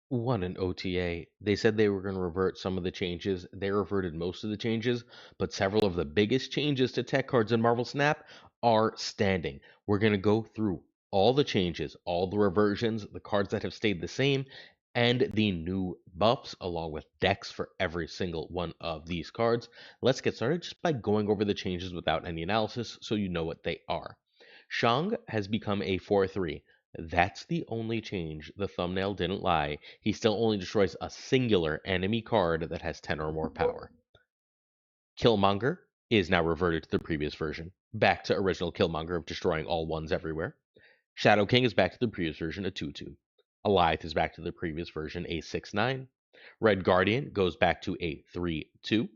One, an OTA. They said they were going to revert some of the changes. They reverted most of the changes, but several of the biggest changes to tech cards in Marvel Snap are standing. We're going to go through all the changes, all the reversions, the cards that have stayed the same, and the new buffs, along with decks for every single one of these cards. Let's get started just by going over the changes without any analysis so you know what they are. Shang has become a 4/3. That's the only change. The thumbnail didn't lie. He still only destroys a singular enemy card that has 10 or more power. Killmonger is now reverted to the previous version, back to original Killmonger of destroying all ones everywhere. Shadow King is back to the previous version, a 2/2. Alioth is back to the previous version, a 6/9. Red Guardian goes back to a 3/2.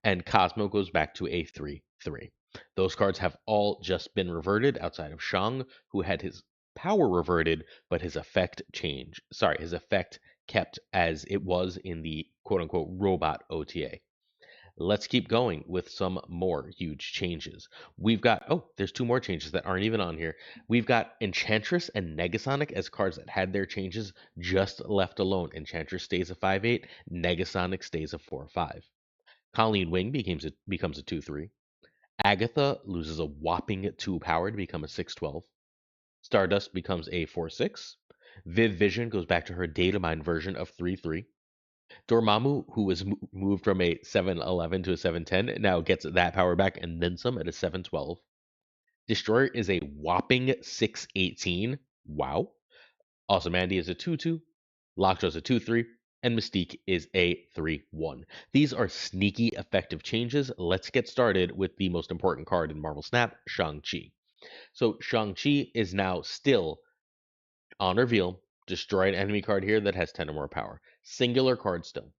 And Cosmo goes back to a 3/3. Those cards have all just been reverted outside of Shang, who had his power reverted, but his effect changed. Sorry, his effect kept as it was in the quote unquote robot OTA. Let's keep going with some more huge changes. We've got, oh, there's two more changes that aren't even on here. We've got Enchantress and Negasonic as cards that had their changes just left alone. Enchantress stays a 5/8, Negasonic stays a 4/5. Colleen Wing becomes a 2/3. Agatha loses a whopping 2 power to become a 6/12. Stardust becomes a 4/6. Viv Vision goes back to her Datamine version of 3/3. Dormammu, who was moved from a 7/11 to a 7/10, now gets that power back and then some at a 7/12. Destroyer is a whopping 6/18. Wow. Awesome Andy is a 2/2. Lockjaw is a 2/3. And Mystique is a 3/1. These are sneaky effective changes. Let's get started with the most important card in Marvel Snap, Shang-Chi. So Shang-Chi is now still on reveal. Destroy an enemy card here that has 10 or more power. Singular card still.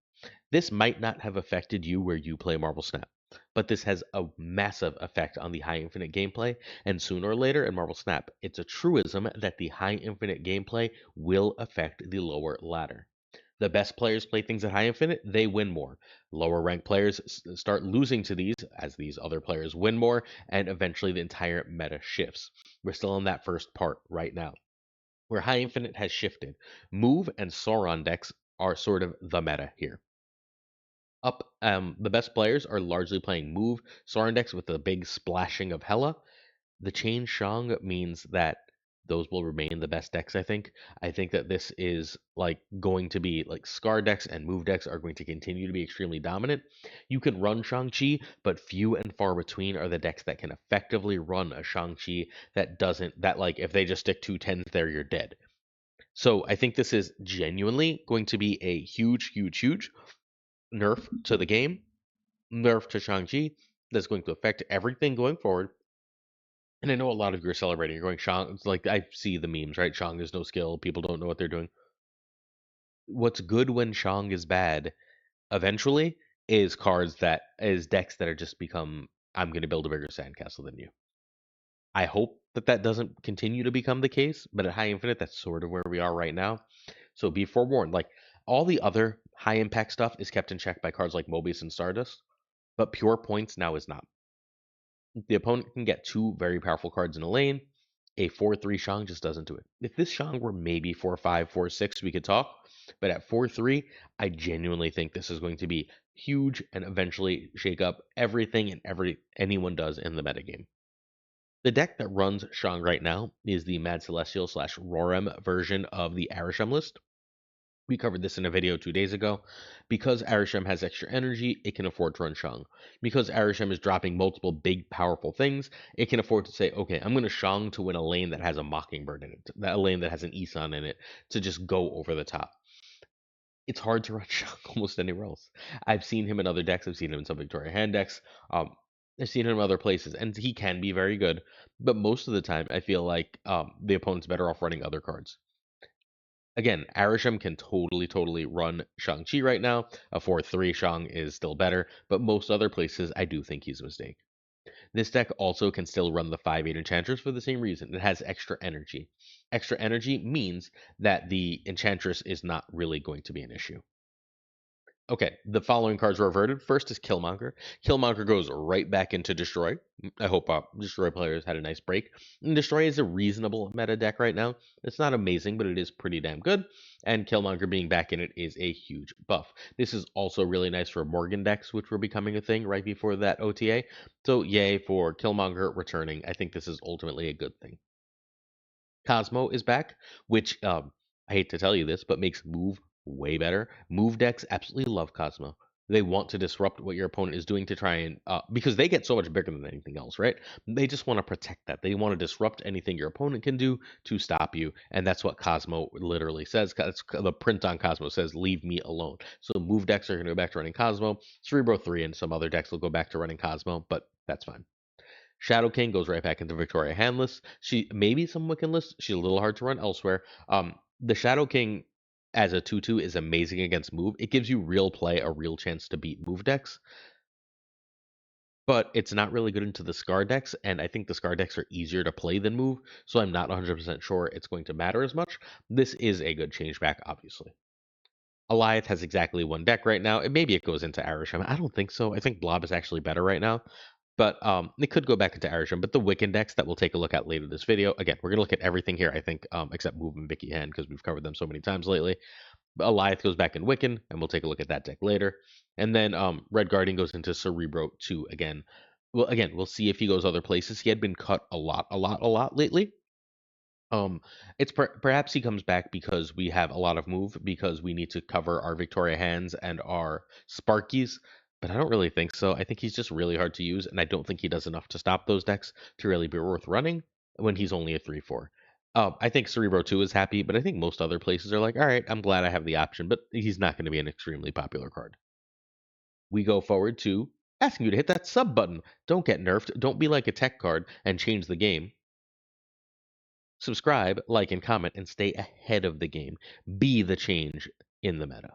This might not have affected you where you play Marvel Snap, but this has a massive effect on the high infinite gameplay, and sooner or later in Marvel Snap, it's a truism that the high infinite gameplay will affect the lower ladder. The best players play things at high infinite, they win more. Lower ranked players start losing to these as these other players win more, and eventually the entire meta shifts. We're still in that first part right now, where high infinite has shifted. Move and Sauron decks are sort of the meta here. The best players are largely playing move Sauron decks with the big splashing of Hela. The change Shang means that those will remain the best decks, I think. I think that this is like going to be like Scar decks and move decks are going to continue to be extremely dominant. You can run Shang-Chi, but few and far between are the decks that can effectively run a Shang-Chi that doesn't, that like if they just stick 2 10s there, you're dead. So I think this is genuinely going to be a huge, huge, huge nerf to the game, nerf to Shang-Chi that's going to affect everything going forward. And I know a lot of you are celebrating. You're going, Shang, it's like I see the memes, right? Shang is no skill. People don't know what they're doing. What's good when Shang is bad eventually is decks that are just become, I'm going to build a bigger sandcastle than you. I hope that that doesn't continue to become the case, but at High Infinite, that's sort of where we are right now. So be forewarned. Like all the other high impact stuff is kept in check by cards like Mobius and Stardust, but pure points now is not. The opponent can get two very powerful cards in a lane. A 4/3 Shang just doesn't do it. If this Shang were maybe 4/5, 4/6, we could talk. But at 4/3, I genuinely think this is going to be huge and eventually shake up everything and anyone does in the metagame. The deck that runs Shang right now is the Mad Celestial / Rorem version of the Arishem list. We covered this in a video 2 days ago. Because Arishem has extra energy, it can afford to run Shang. Because Arishem is dropping multiple big, powerful things, it can afford to say, okay, I'm going to Shang to win a lane that has a Mockingbird in it, a lane that has an Isan in it, to just go over the top. It's hard to run Shang almost anywhere else. I've seen him in other decks. I've seen him in some Victoria Hand decks. I've seen him in other places, and he can be very good. But most of the time, I feel like the opponent's better off running other cards. Again, Arishem can totally run Shang-Chi right now. A 4/3 Shang is still better, but most other places, I do think he's a mistake. This deck also can still run the 5/8 Enchantress for the same reason. It has extra energy. Extra energy means that the Enchantress is not really going to be an issue. Okay, the following cards were reverted. First is Killmonger. Killmonger goes right back into Destroy. I hope Destroy players had a nice break. And Destroy is a reasonable meta deck right now. It's not amazing, but it is pretty damn good. And Killmonger being back in it is a huge buff. This is also really nice for Morgan decks, which were becoming a thing right before that OTA. So yay for Killmonger returning. I think this is ultimately a good thing. Cosmo is back, which I hate to tell you this, but makes move way better. Move decks absolutely love Cosmo. They want to disrupt what your opponent is doing to try and because they get so much bigger than anything else, right? They just want to protect that. They want to disrupt anything your opponent can do to stop you, and that's what Cosmo literally says. The print on Cosmo says, "Leave me alone." So move decks are going to go back to running Cosmo. Cerebro 3 and some other decks will go back to running Cosmo, but that's fine. Shadow King goes right back into Victoria handless. She maybe some Wiccanless. She's a little hard to run elsewhere. The Shadow King as a 2/2 is amazing against move. It gives you real play, a real chance to beat move decks, but it's not really good into the Scar decks, and I think the Scar decks are easier to play than move, so I'm not 100% sure it's going to matter as much. This is a good change back, obviously. Alioth has exactly one deck right now, and maybe it goes into Arisham. I don't think so. I think Blob is actually better right now. But it could go back into Arisham. But the Wiccan decks that we'll take a look at later this video. Again, we're gonna look at everything here, I think, except Move and Vicky Hand, because we've covered them so many times lately. But Alioth goes back in Wiccan, and we'll take a look at that deck later. And then Red Guardian goes into Cerebro 2 again. Well, again, we'll see if he goes other places. He had been cut a lot lately. Um, it's perhaps he comes back because we have a lot of move because we need to cover our Victoria hands and our Sparkies, but I don't really think so. I think he's just really hard to use, and I don't think he does enough to stop those decks to really be worth running when he's only a 3/4. I think Cerebro 2 is happy, but I think most other places are like, all right, I'm glad I have the option, but he's not going to be an extremely popular card. We go forward to asking you to hit that sub button. Don't get nerfed. Don't be like a tech card and change the game. Subscribe, like, and comment and stay ahead of the game. Be the change in the meta.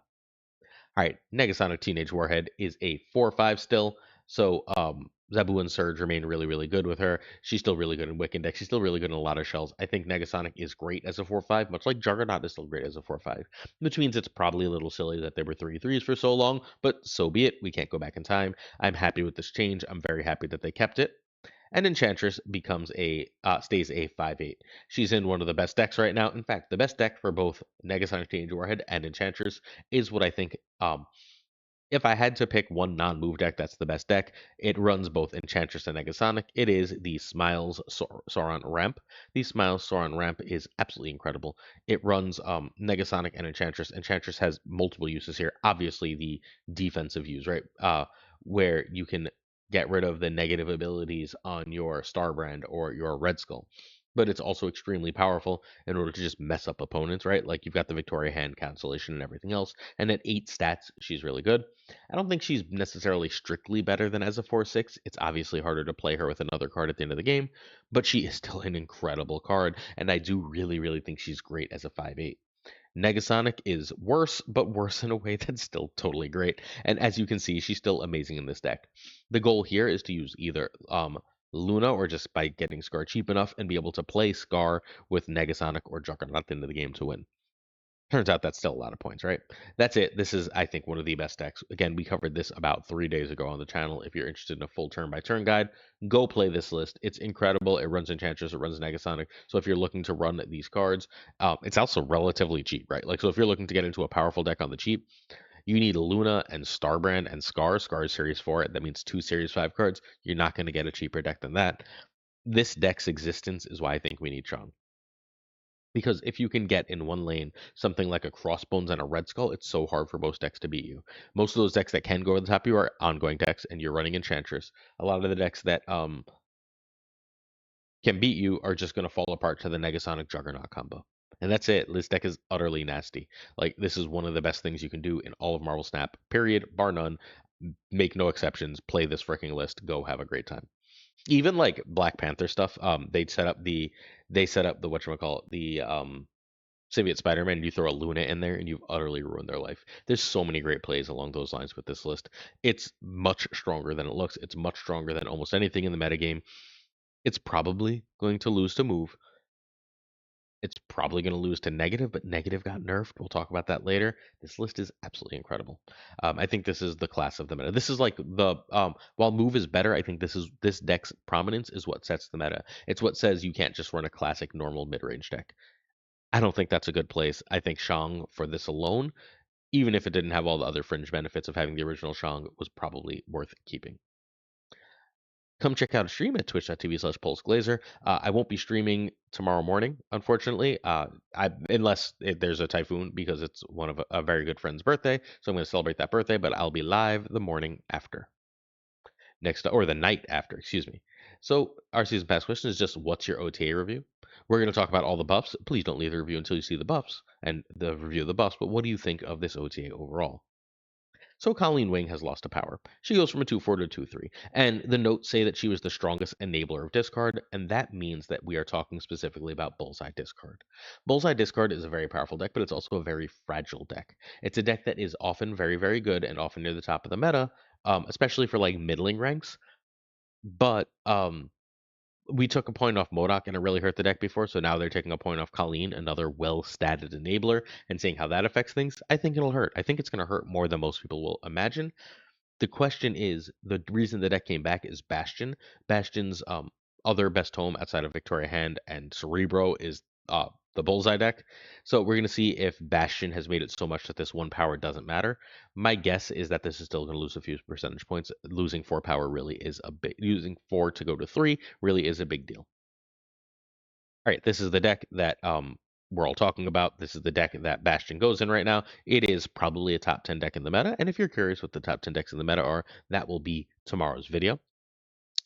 All right, Negasonic Teenage Warhead is a 4/5 still. So Zabu and Surge remain really, really good with her. She's still really good in Wiccan deck. She's still really good in a lot of shells. I think Negasonic is great as a 4/5, much like Juggernaut is still great as a 4/5, which means it's probably a little silly that they were 3/3s for so long, but so be it. We can't go back in time. I'm happy with this change. I'm very happy that they kept it. And Enchantress becomes a stays a 5/8. She's in one of the best decks right now. In fact, the best deck for both Negasonic Teenage Warhead and Enchantress is what I think. If I had to pick one non-move deck that's the best deck, it runs both Enchantress and Negasonic. It is the Smiles Sauron ramp. The Smiles Sauron ramp is absolutely incredible. It runs Negasonic and Enchantress. Enchantress has multiple uses here. Obviously, the defensive use, right? Where you can get rid of the negative abilities on your Starbrand or your Red Skull. But it's also extremely powerful in order to just mess up opponents, right? Like you've got the Victoria Hand cancellation and everything else. And at 8 stats, she's really good. I don't think she's necessarily strictly better than as a 4/6. It's obviously harder to play her with another card at the end of the game, but she is still an incredible card, and I do really, really think she's great as a 5/8. Negasonic is worse, but worse in a way that's still totally great. And as you can see, she's still amazing in this deck. The goal here is to use either Luna or just by getting Scar cheap enough and be able to play Scar with Negasonic or Juggernaut at the end of the game to win. Turns out that's still a lot of points, right? That's it. This is, I think, one of the best decks. Again, we covered this about 3 days ago on the channel. If you're interested in a full turn-by-turn guide, go play this list. It's incredible. It runs Enchantress, it runs Negasonic. So if you're looking to run these cards, it's also relatively cheap, right? Like, so if you're looking to get into a powerful deck on the cheap, you need Luna and Starbrand and Scar. Scar is Series 4. That means 2 Series 5 cards. You're not going to get a cheaper deck than that. This deck's existence is why I think we need Chong. Because if you can get in one lane something like a Crossbones and a Red Skull, it's so hard for most decks to beat you. Most of those decks that can go to the top of you are ongoing decks, and you're running Enchantress. A lot of the decks that can beat you are just going to fall apart to the Negasonic Juggernaut combo. And that's it. This deck is utterly nasty. Like, this is one of the best things you can do in all of Marvel Snap, period, bar none. Make no exceptions. Play this freaking list. Go have a great time. Even like Black Panther stuff, they set up the whatchamacallit, the Symbiote Spider-Man, you throw a Luna in there and you've utterly ruined their life. There's so many great plays along those lines with this list. It's much stronger than it looks. It's much stronger than almost anything in the metagame. It's probably going to lose to move, It's probably going to lose to negative, but negative got nerfed. We'll talk about that later. This list is absolutely incredible. I think this is the class of the meta. This is like the while move is better, I think this deck's prominence is what sets the meta. It's what says you can't just run a classic normal mid range deck. I don't think that's a good place. I think Shang for this alone, even if it didn't have all the other fringe benefits of having the original Shang, was probably worth keeping. Come check out a stream at twitch.tv/pulseglazer. I won't be streaming tomorrow morning, unfortunately, unless there's a typhoon because it's one of a very good friend's birthday. So I'm going to celebrate that birthday, but I'll be live the morning after. Next, or the night after, excuse me. So our season pass question is just what's your OTA review? We're going to talk about all the buffs. Please don't leave the review until you see the buffs and the review of the buffs. But what do you think of this OTA overall? So Colleen Wing has lost to power. She goes from a 2-4 to a 2-3. And the notes say that she was the strongest enabler of discard, and that means that we are talking specifically about Bullseye Discard. Bullseye Discard is a very powerful deck, but it's also a very fragile deck. It's a deck that is often very, very good and often near the top of the meta, especially for like middling ranks. But we took a point off Modok and it really hurt the deck before, so now they're taking a point off Colleen, another well-statted enabler, and seeing how that affects things. I think it'll hurt. I think it's going to hurt more than most people will imagine. The question is, the reason the deck came back is Bastion. Bastion's other best home outside of Victoria Hand and Cerebro is the Bullseye deck. So we're going to see if Bastion has made it so much that this one power doesn't matter. My guess is that this is still going to lose a few percentage points. Losing 4 power really is a big, using 4 to go to 3 really is a big deal. All right, this is the deck that we're all talking about. This is the deck that Bastion goes in right now. It is probably a top 10 deck in the meta. And if you're curious what the top 10 decks in the meta are, that will be tomorrow's video.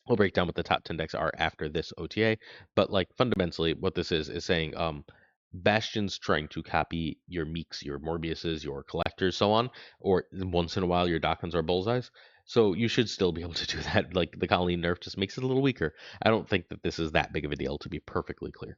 We'll break down what the top 10 decks are after this OTA. But like fundamentally, what this is saying Bastion's trying to copy your Meeks, your Morbiuses, your Collectors, so on, or once in a while your Dakins or Bullseyes. So you should still be able to do that. Like the Colleen nerf just makes it a little weaker. I don't think that this is that big of a deal, to be perfectly clear.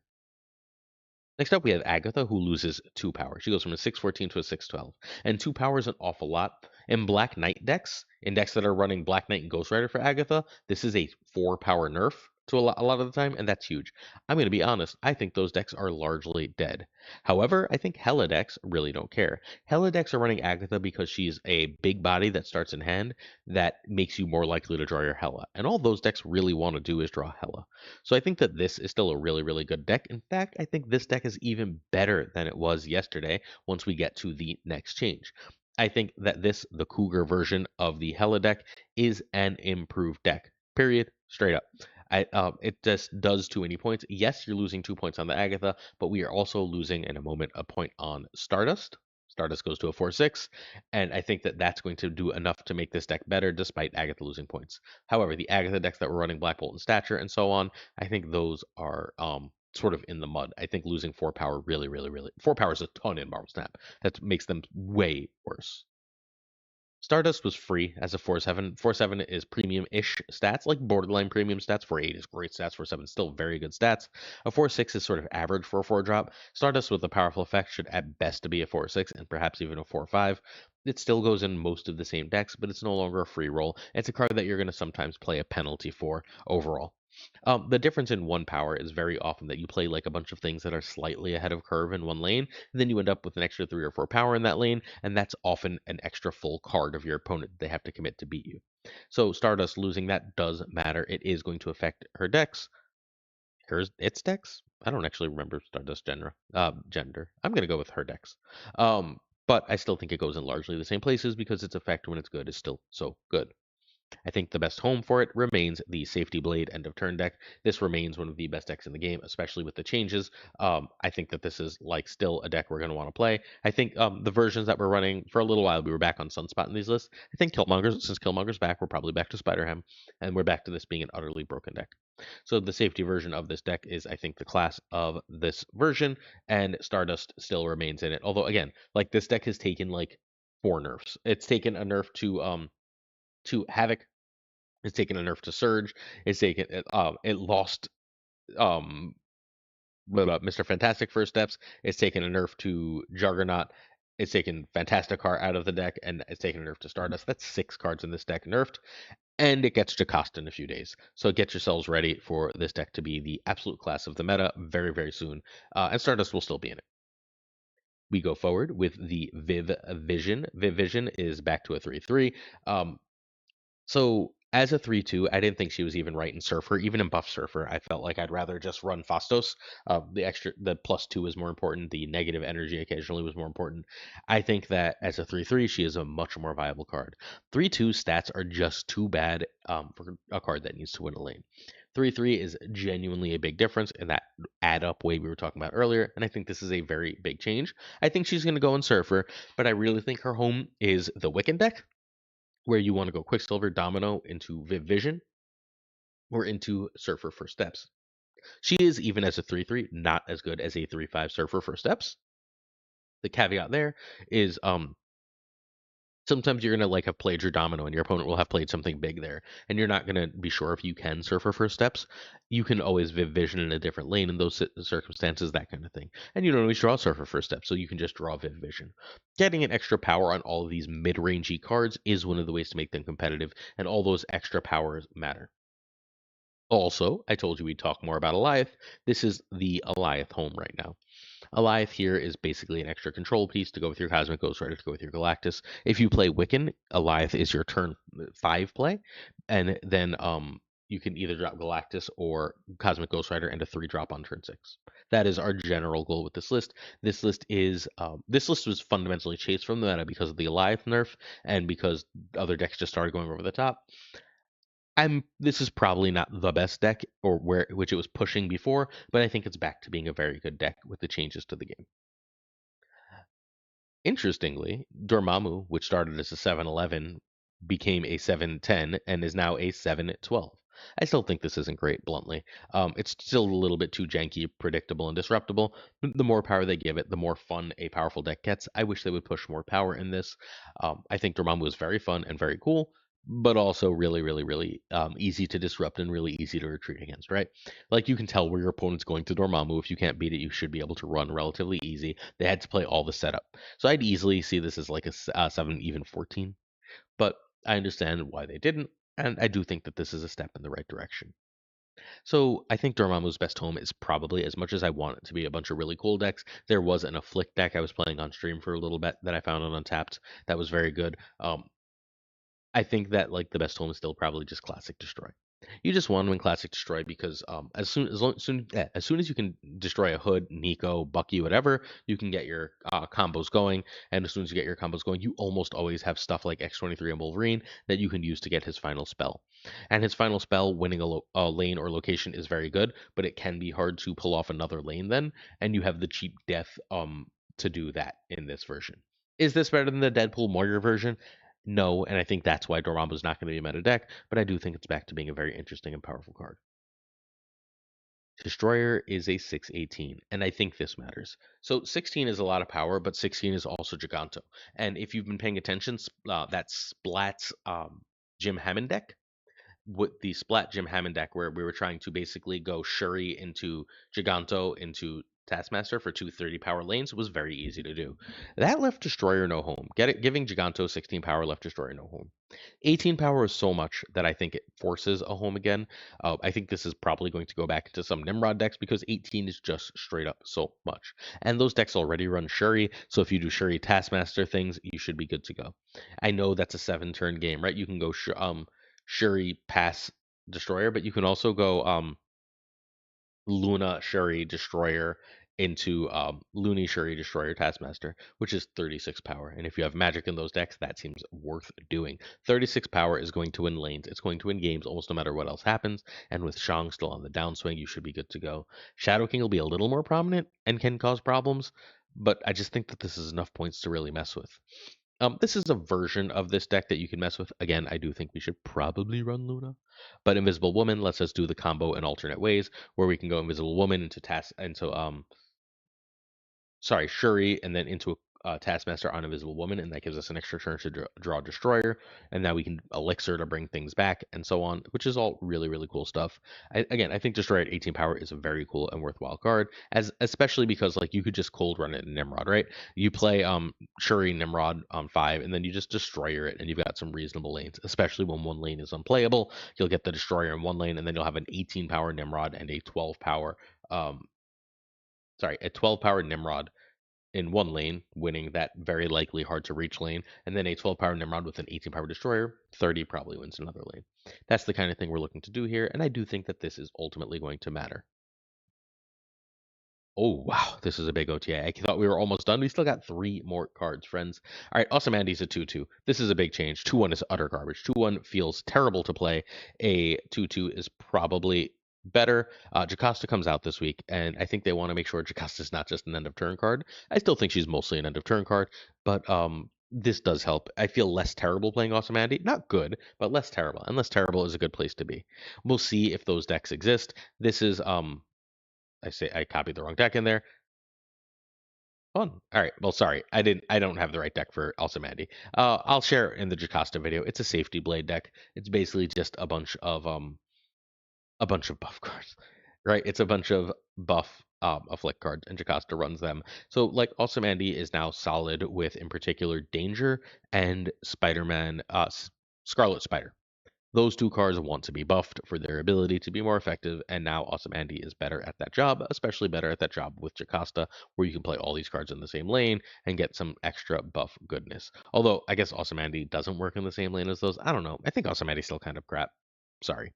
Next up, we have Agatha, who loses 2 power. She goes from a 6-14 to a 6-12. And 2 power is an awful lot. In Black Knight decks, in decks that are running Black Knight and Ghost Rider for Agatha, this is a 4 power nerf to a lot of the time, and that's huge. I'm going to be honest, I think those decks are largely dead. However, I think Hella decks really don't care. Hella decks are running Agatha because she's a big body that starts in hand that makes you more likely to draw your Hella. And all those decks really want to do is draw Hella. So I think that this is still a really, really good deck. In fact, I think this deck is even better than it was yesterday once we get to the next change. I think that this, the Cougar version of the Hella deck, is an improved deck. Period. Straight up. It just does too many points. Yes, you're losing 2 points on the Agatha, but we are also losing in a moment a point on Stardust. Stardust goes to a 4-6, and I think that that's going to do enough to make this deck better despite Agatha losing points. However, the Agatha decks that were running Black Bolt and Stature and so on, I think those are sort of in the mud. I think losing 4 power really, really, really 4 power is a ton in Marvel Snap. That makes them way worse. Stardust was free as a 4-7. 4-7 is premium-ish stats, like borderline premium stats. 4-8 is great stats. 4-7 is still very good stats. A 4-6 is sort of average for a 4-drop. Stardust with a powerful effect should at best to be a 4-6 and perhaps even a 4-5. It still goes in most of the same decks, but it's no longer a free roll. It's a card that you're going to sometimes play a penalty for overall. The difference in 1 power is very often that you play like a bunch of things that are slightly ahead of curve in one lane, and then you end up with an extra 3 or 4 power in that lane, and that's often an extra full card of your opponent they have to commit to beat you. So Stardust losing that does matter. It is going to affect her decks. Its decks? I don't actually remember Stardust gender. I'm gonna go with her decks. But I still think it goes in largely the same places because its effect when it's good is still so good. I think the best home for it remains the Safety Blade end of turn deck. This remains one of the best decks in the game, especially with the changes. I think that this is like still a deck we're going to want to play. I think the versions that we're running for a little while, we were back on Sunspot in these lists. I think since Killmonger's back, we're probably back to Spider-Ham, and we're back to this being an utterly broken deck. So the safety version of this deck is, I think, the class of this version, and Stardust still remains in it. Although, again, like this deck has taken like 4 nerfs. It's taken a nerf to Havoc. It's taken a nerf to Surge. It's taken it lost um Mr. Fantastic first steps. It's taken a nerf to Juggernaut. It's taken Fantastic Car out of the deck, and it's taken a nerf to Stardust. That's 6 cards in this deck nerfed. and it gets to cost in a few days. So get yourselves ready for this deck to be the absolute class of the meta very, very soon. And Stardust will still be in it. We go forward with the Viv Vision. Viv Vision is back to a 3/3. Um, so as a 3/2, I didn't think she was even right in Surfer. Even in Buff Surfer, I felt like I'd rather just run Fastos. The +2 is more important. The negative energy occasionally was more important. I think that as a 3/3, she is a much more viable card. 3/2 stats are just too bad for a card that needs to win a lane. 3/3 is genuinely a big difference in that add up way we were talking about earlier, and I think this is a very big change. I think she's going to go in Surfer, but I really think her home is the Wiccan deck, where you want to go Quicksilver, Domino into Viv Vision, or into Surfer First Steps. She is, even as a 3/3, not as good as a 3/5 Surfer First Steps. The caveat there is sometimes you're gonna like have played your domino and your opponent will have played something big there, and you're not gonna be sure if you can Surfer First Steps. You can always Viv Vision in a different lane in those circumstances, that kind of thing. And you don't always draw Surfer First Steps, so you can just draw Viv Vision. Getting an extra power on all of these mid-rangey cards is one of the ways to make them competitive, and all those extra powers matter. Also, I told you we'd talk more about Alioth. This is the Alioth home right now. Alioth here is basically an extra control piece to go with your Cosmic Ghost Rider, to go with your Galactus. If you play Wiccan, Alioth is your turn 5 play, and then you can either drop Galactus or Cosmic Ghost Rider and a 3-drop on turn 6. That is our general goal with this list. This list was fundamentally chased from the meta because of the Alioth nerf and because other decks just started going over the top. This is probably not the best deck or which it was pushing before, but I think it's back to being a very good deck with the changes to the game. Interestingly, Dormammu, which started as a 7/11, became a 7/10 and is now a 7/12. I still think this isn't great, bluntly. It's still a little bit too janky, predictable, and disruptible. The more power they give it, the more fun a powerful deck gets. I wish they would push more power in this. I think Dormammu is very fun and very cool, but also really, really, really easy to disrupt and really easy to retreat against, right? Like, you can tell where your opponent's going to Dormammu. If you can't beat it, you should be able to run relatively easy. They had to play all the setup. So I'd easily see this as like a 7, even 14. But I understand why they didn't, and I do think that this is a step in the right direction. So I think Dormammu's best home is probably, as much as I want it to be a bunch of really cool decks, there was an Afflict deck I was playing on stream for a little bit that I found on Untapped that was very good. I think that like the best home is still probably just Classic Destroy. You just want to win Classic Destroy because as soon as you can destroy a Hood, Nico, Bucky, whatever, you can get your combos going. And as soon as you get your combos going, you almost always have stuff like X-23 and Wolverine that you can use to get his final spell. And his final spell, winning a lane or location, is very good, but it can be hard to pull off another lane then, and you have the cheap death to do that in this version. Is this better than the Deadpool Moira version? No, and I think that's why Dormammu's not going to be a meta deck, but I do think it's back to being a very interesting and powerful card. Destroyer is a 6/18, and I think this matters. So 16 is a lot of power, but 16 is also Giganto. And if you've been paying attention, that Splat Jim Hammond deck, with the Splat Jim Hammond deck, where we were trying to basically go Shuri into Giganto into Taskmaster for 230 power lanes, was very easy to do. That left Destroyer no home. Giving Giganto 16 power left Destroyer no home. 18 power is so much that I think it forces a home again. I think this is probably going to go back into some Nimrod decks because 18 is just straight up so much. And those decks already run Shuri, so if you do Shuri Taskmaster things, you should be good to go. I know that's a 7-turn game, right? You can go Shuri pass Destroyer, but you can also go Luna Shuri Destroyer into Looney Shuri Destroyer Taskmaster, which is 36 power. And if you have magic in those decks, that seems worth doing. 36 power is going to win lanes. It's going to win games almost no matter what else happens. And with Shang still on the downswing, you should be good to go. Shadow King will be a little more prominent and can cause problems, but I just think that this is enough points to really mess with. This is a version of this deck that you can mess with. Again, I do think we should probably run Luna, but Invisible Woman lets us do the combo in alternate ways, where we can go Invisible Woman into Shuri, and then into Taskmaster on Invisible Woman, and that gives us an extra turn to draw Destroyer, and now we can Elixir to bring things back, and so on, which is all really, really cool stuff. I think Destroyer at 18 power is a very cool and worthwhile card, as especially because like you could just cold run it in Nimrod, right? You play Shuri Nimrod on 5, and then you just Destroyer it, and you've got some reasonable lanes, especially when one lane is unplayable. You'll get the Destroyer in one lane, and then you'll have an 18 power Nimrod and a 12 power, um, a 12 power Nimrod in one lane, winning that very likely hard to reach lane, and then a 12 power Nimrod with an 18 power Destroyer, 30 probably wins another lane. That's the kind of thing we're looking to do here, and I do think that this is ultimately going to matter. Oh, wow. This is a big OTA. I thought we were almost done. We still got 3 more cards, friends. All right, Awesome Andy's a 2-2. This is a big change. 2-1 is utter garbage. 2-1 feels terrible to play. A 2-2 is probably better. Jocasta comes out this week, and I think they want to make sure Jocasta's not just an end of turn card. I still think she's mostly an end of turn card, but this does help. I feel less terrible playing Awesome Andy. Not good, but less terrible. And less terrible is a good place to be. We'll see if those decks exist. This is I copied the wrong deck in there. Fun. All right. Well, sorry, I don't have the right deck for Alcimandy. I'll share it in the Jocasta video. It's a safety blade deck. It's basically just a bunch of buff cards, right? It's a bunch of buff afflict cards, and Jocasta runs them. So like Alcimandy is now solid with in particular Danger and Spider-Man, Scarlet Spider. Those 2 cards want to be buffed for their ability to be more effective, and now Awesome Andy is better at that job, especially better at that job with Jocasta, where you can play all these cards in the same lane and get some extra buff goodness. Although, I guess Awesome Andy doesn't work in the same lane as those. I don't know. I think Awesome Andy's still kind of crap. Sorry.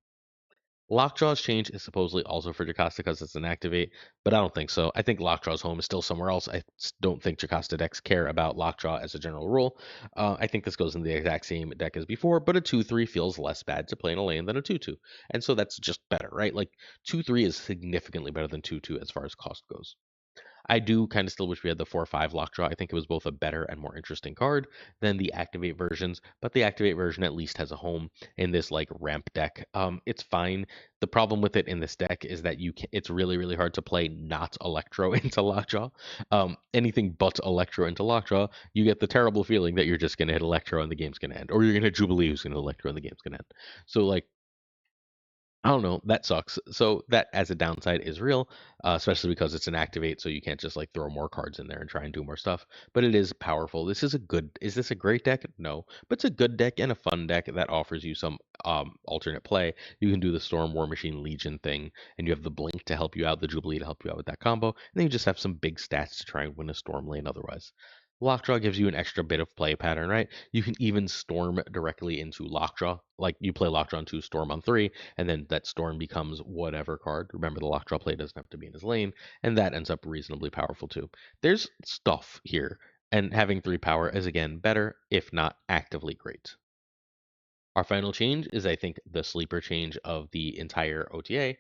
Lockjaw's change is supposedly also for Jocasta because it's an activate, but I don't think so. I think Lockjaw's home is still somewhere else. Don't think Jocasta decks care about Lockjaw as a general rule. I think this goes in the exact same deck as before, but a 2-3 feels less bad to play in a lane than a 2-2. And so that's just better, right? Like 2-3 is significantly better than 2-2 as far as cost goes. I do kind of still wish we had the 4-5 Lockjaw. I think it was both a better and more interesting card than the Activate versions, but the Activate version at least has a home in this like ramp deck. It's fine. The problem with it in this deck is that it's really, really hard to play not Electro into Lockjaw. Anything but Electro into Lockjaw, you get the terrible feeling that you're just going to hit Electro and the game's going to end, or you're going to hit Jubilee who's going to Electro and the game's going to end. So like I don't know. That sucks. So that as a downside is real, especially because it's an activate, so you can't just like throw more cards in there and try and do more stuff. But it is powerful. This is a good. Is this a great deck? No, but it's a good deck and a fun deck that offers you some alternate play. You can do the Storm War Machine Legion thing, and you have the Blink to help you out, the Jubilee to help you out with that combo, and then you just have some big stats to try and win a Storm lane. Otherwise, Lockjaw gives you an extra bit of play pattern, right? You can even storm directly into Lockjaw. Like you play Lockjaw on 2, storm on 3, and then that storm becomes whatever card. Remember, the Lockjaw play doesn't have to be in his lane, and that ends up reasonably powerful too. There's stuff here, and having 3 power is again better, if not actively great. Our final change is, I think, the sleeper change of the entire OTA.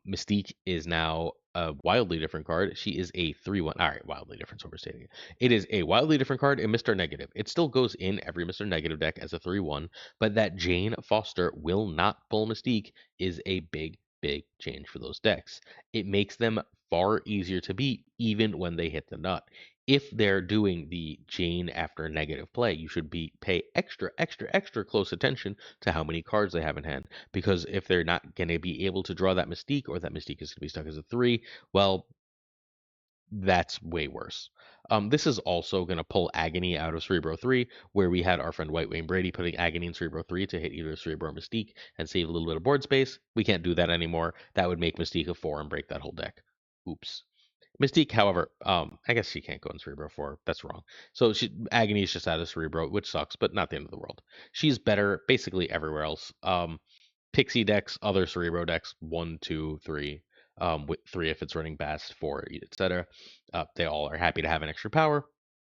Mystique is now a wildly different card. She is a 3-1. All right, wildly different, overstating it. It is a wildly different card in Mr. Negative. It still goes in every Mr. Negative deck as a 3-1, but that Jane Foster will not pull Mystique is a big, big change for those decks. It makes them far easier to beat, even when they hit the nut. If they're doing the Jane after negative play, you should pay extra, extra, extra close attention to how many cards they have in hand. Because if they're not going to be able to draw that Mystique, or that Mystique is going to be stuck as a 3, well, that's way worse. This is also going to pull Agony out of Cerebro 3, where we had our friend White Wayne Brady putting Agony in Cerebro 3 to hit either Cerebro or Mystique and save a little bit of board space. We can't do that anymore. That would make Mystique a 4 and break that whole deck. Oops. Mystique, however, I guess she can't go in Cerebro 4. That's wrong. So Agony is just out of Cerebro, which sucks, but not the end of the world. She's better basically everywhere else. Pixie decks, other Cerebro decks, 1, 2, 3. With 3 if it's running Bast, 4, etc. They all are happy to have an extra power.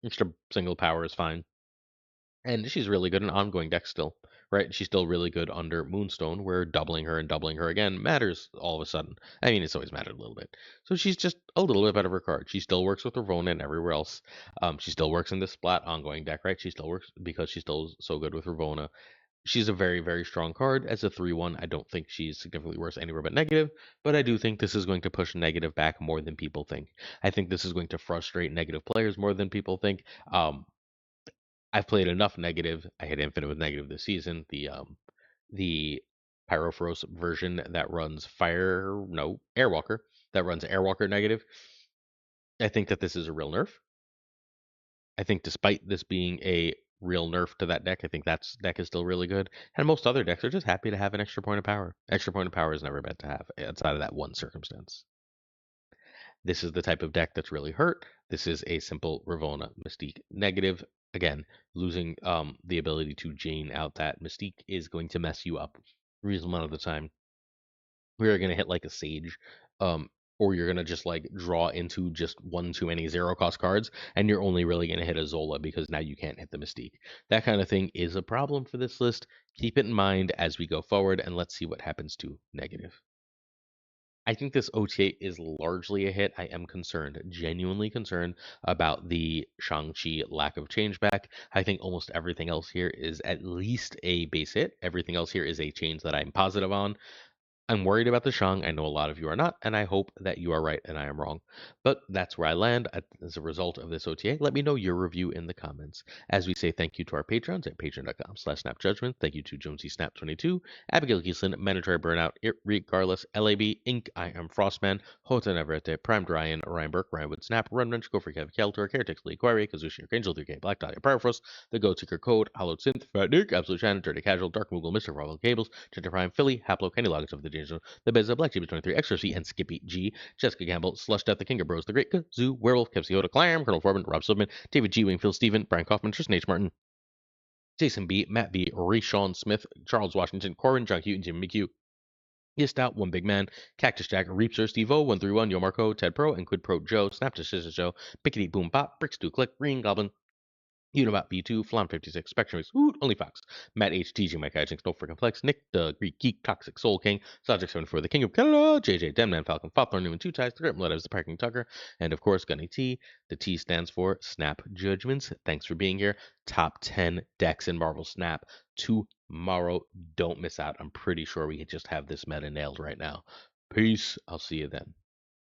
Extra single power is fine. And she's really good in ongoing decks still, right? She's still really good under Moonstone, where doubling her and doubling her again matters all of a sudden. I mean, it's always mattered a little bit. So she's just a little bit better of her card. She still works with Ravonna and everywhere else. She still works in this Splat ongoing deck, right? She still works because she's still so good with Ravonna. She's a very, very strong card. As a 3/1, I don't think she's significantly worse anywhere but negative, but I do think this is going to push negative back more than people think. I think this is going to frustrate negative players more than people think. I've played enough negative. I hit infinite with negative this season. The Pyrophorus version that runs Airwalker, that runs Airwalker negative. I think that this is a real nerf. I think despite this being a real nerf to that deck, I think that deck is still really good. And most other decks are just happy to have an extra point of power. Extra point of power is never meant to have outside of that one circumstance. This is the type of deck that's really hurt. This is a simple Ravonna Mystique negative. Again, losing the ability to Jane out that Mystique is going to mess you up reasonable amount of the time. We're going to hit like a Sage, or you're going to just like draw into just one too many zero cost cards, and you're only really going to hit a Zola because now you can't hit the Mystique. That kind of thing is a problem for this list. Keep it in mind as we go forward, and let's see what happens to negative. I think this OTA is largely a hit. I am concerned, genuinely concerned about the Shang-Chi lack of change back. I think almost everything else here is at least a base hit. Everything else here is a change that I'm positive on. I'm worried about the Shang. I know a lot of you are not, and I hope that you are right and I am wrong. But that's where I land as a result of this OTA. Let me know your review in the comments. As we say thank you to our patrons at patreon.com/snapjudgment. Thank you to Jonesy Snap22, Abigail Giesland, Mandatory Burnout, Regardless, LAB, Inc., I Am Frostman, Hota Neverete, Primed Ryan Burke, Ryan Wood Snap, Run Wrench, Go for Kev Keltor, Caretix Lee Quarry, Kazushi Angel 3K, Black Dahlia, Powerfrost, The Go Seeker Code, Hollowed Synth, Fat Nick, Absolute Shannon, Dirty Casual, Dark Moogle, Mr. Marvel Cables, Ginger Prime, Philly, Haplo, Kenny Loggins of the Danger Zone, The Bez, Black Jeep 23, Extra C, and Skippy G, Jessica Campbell, Slush Death, The King of Bros, The Great Kazoo, Werewolf, Kev Ciota, Clam, Colonel Foreman, Rob Silverman, David G. Wingfield, Steven, Brian Kaufman, Tristan H. Martin, Jason B., Matt B., Rashawn Smith, Charles Washington, Corin, John Hugh, and Jimmy McHugh. Yes, Out, One Big Man, Cactus Jack, Reapster, Steve O, 131, Yo Marco, Ted Pro, and Quid Pro Joe, Snap to Scissors Joe, Pickety Boom Pop, Bricks Do Click, Green Goblin, Unibot B2, Flam 56, Spectrum X, Woot, Only Fox, Matt H, TG, Mike Hijinks, No For Complex, Nick, the Greek Geek, Toxic Soul King, Subject 74, The King of Canada, JJ, Denman, Falcon, Fopthorn, Newman, Two Ties, The Great Blood, the Parking Tucker, and of course, Gunny T. The T stands for Snap Judgments. Thanks for being here. Top 10 decks in Marvel Snap tomorrow. Don't miss out. I'm pretty sure we just have this meta nailed right now. Peace. I'll see you then.